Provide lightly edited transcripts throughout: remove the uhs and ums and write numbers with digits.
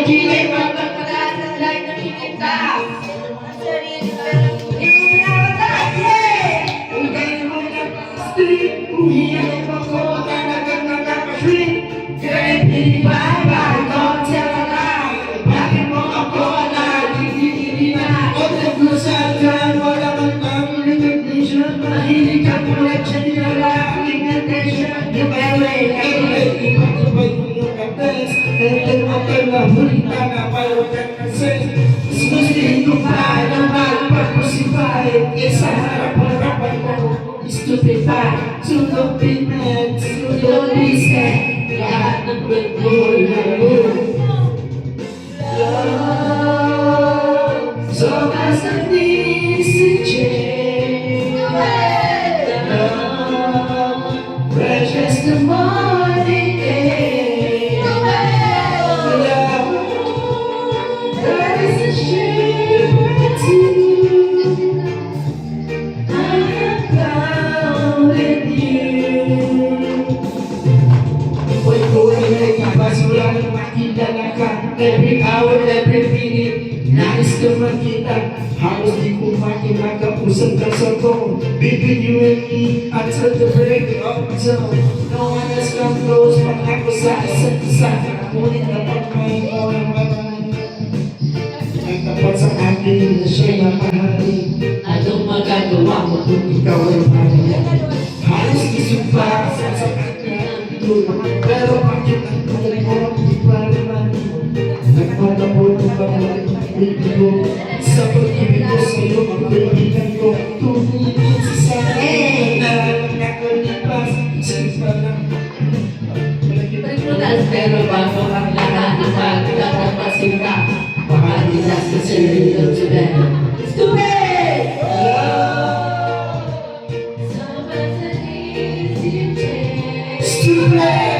kilay magpagpataas ng light ng ininta. Kung kayo mo nag-street, kung hiyay ako, talagang nakapasweet. Kahit hindi bye-bye, don't tell a lie. Bakit mo ako nagigigili na? O naglusagan, wala man ang recognition. Mahilig ka mula dyan, wala aking attention. Yung away, imatubay mo yung kates. Ito na huli ka na payo ka kasi. Gustuhin ko pa na magpapusify. Sa harap-harapan mo, stupefy. To don't be mad, to don't be sad. Lahat ng breath mo, love. So as I need to change, love. Fresh as the morning air, love. That is a shiver too. I have found in you. Buhay ay kabasura ng makilala ka. Every hour, every minute, nais ka makita. Halos di ko makimakapusap ka sa phone. Between you and me, until the break of dawn. No one has come close, pag ako sa isa't isa. Ngunit napagmay mo ang marami. Ang tapat sa akin na siya'y mamahalin. Anong magagawa mo kung ikaw ay mahal? Halos isumpa sa akin. Pero bakit ang tulad mo di pa naman? Nagpapabot mo ba mo ang baby ko? Sa pag-ibig ko sa'yo ang kaibigan ko. Tumingin sa akin na nakalipas. Sinta lang. Pero bago ang lahat, ipagkakapasin ka. Baka di na sa sarili ng today. Stupid! Stupid!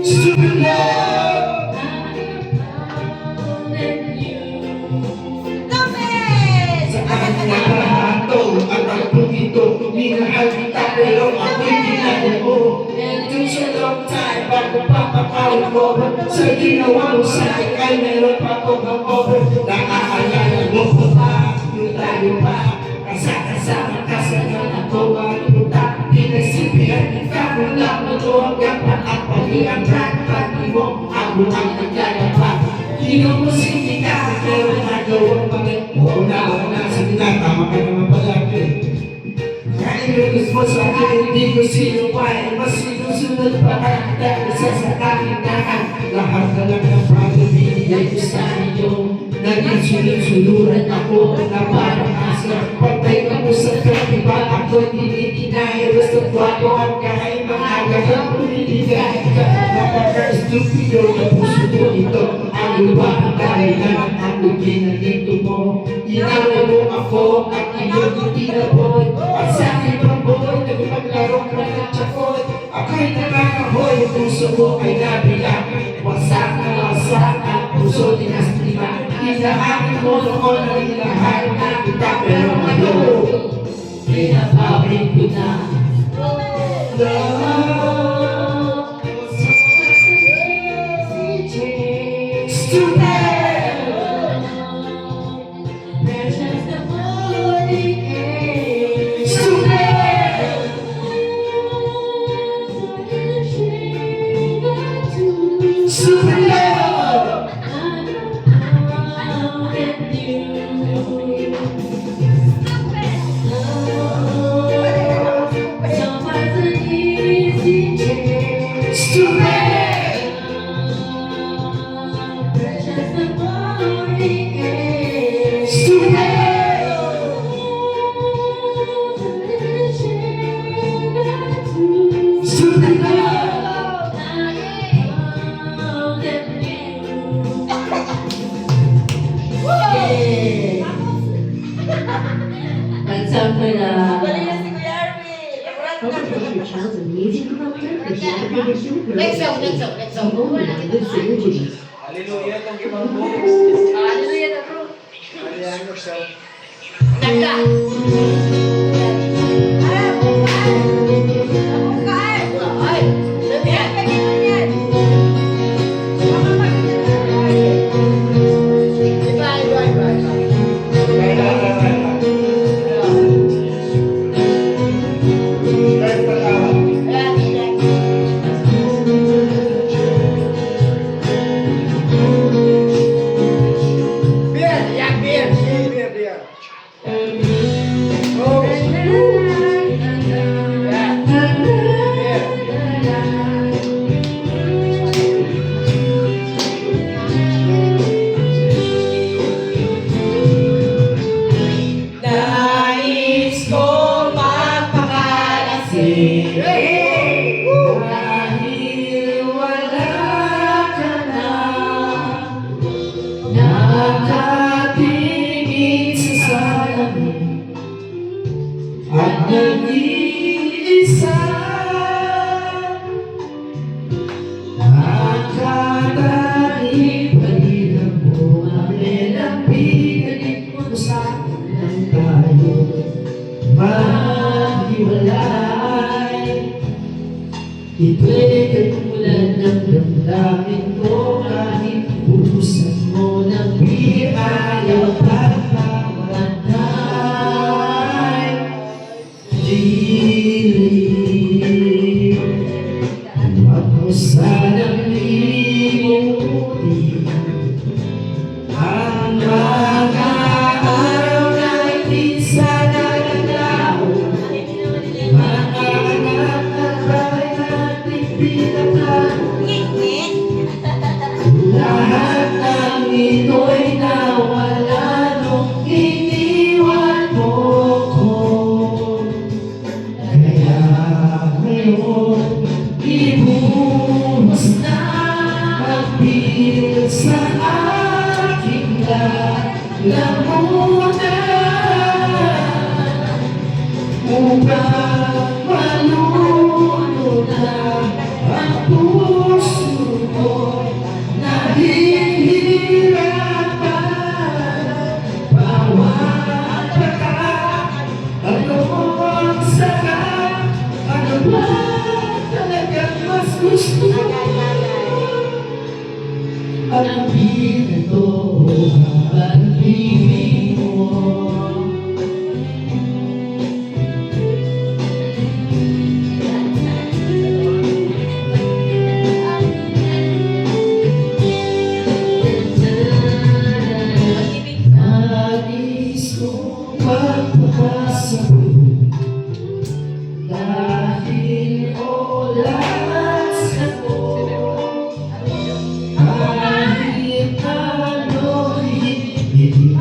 Stupid love! Sa aking nakahato at ang pugito, minahal kita pero ako'y ginagawa mo. And it took a long time bago papaka-recover. Sa ginawa mo sa akin ay meron pa akong hangover. Nakakaalala mo ko ba? Yung tayo ba? Kasama ka sa ako ang puta. Pinagsipihan kita mula mo to hanggang paapali ang pati mo. Ako ang naglalaba. Kinumusin ka pero nagawang pangit mo. Una sa tinatama ka naman palagi. Kailangan mo sa akin, hindi ko sinuwain. Mas sinusunod pa ka dahil sa aking dahan. Lahat na lang ng bagay binigay ko sa inyo. Naging sunod-sunuran ako na parang asar. Patay ka mo sa katiba, ako'y tinitinay. Basta bago ang kahit mga gagawin pumiligay ka. Napaka-stupido na puso mo ito. Ano ba ang dahilan ang ginanito mo? Inaway mo ako at iyong itinaboy. At sa akin ang boy, nagpaglaro ka ng tsakoy. Ako'y nakakahoy, puso mo ay nabilang. Wasak na wasak ang puso dinastima. Inaamin mo noon na ilahan na kita. Pero ngayon, pinapawin ko na. Let's go. Hallelujah, thank you, Ma'am. Hallelujah, bro. Ayan yourself. Nagka. Ay, sabi yan. Iba. Kahit patawa. Beer! Yan, beer! Beer! Oh! Nais ko magpakalasing dahil wala ka na. Nakatingin sa salamin at nag-iisa. Nakatanging palilang mo ang lalapitan mo sa akin ng tayo maghiwalay. Ito'y katulad ng damdamin ko kahit pusan mo ng ayaw pagpapatay. Dilim, huwag mo sanang limutin ang mga araw na hindi sana naglaho. Mga anak at bahay nating pinaplano. Lahat ng ito'y nawala nung iniwan mo ko. Kaya ngayon, ibuhos na ang pil sa aking lalamunan upang malulunan ang puso ko. Nahihirapan bawat tatak. Ano ang sarap? Ano ba talagang mas gusto mo? Ang ito ang ibig mo. Nais kong magpapasabog dahil oras ako. Kahit ano, hindi